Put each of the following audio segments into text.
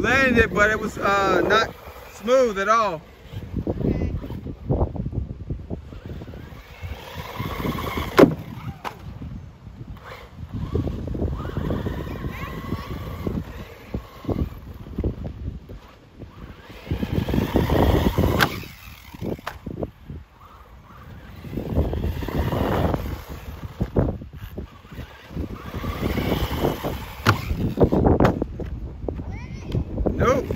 landed it, but it was not smooth at all. Nope.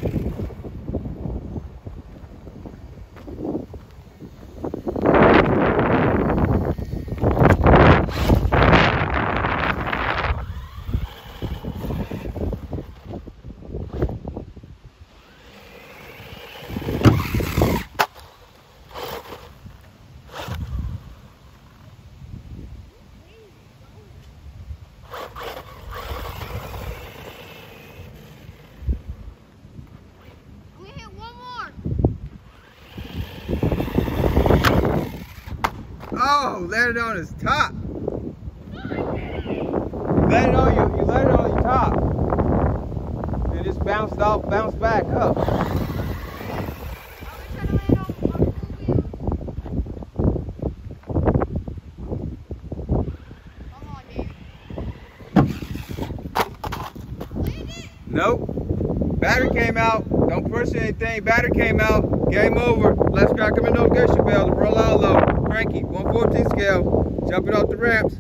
Oh, landed on his top. You landed on your top. And just bounced back up. Nope. Battery came out. Don't push anything. Battery came out. Game over. Let's crack him a notification bell. The Rlaarlo, Cranky, 114 scale. Jumping off the ramps.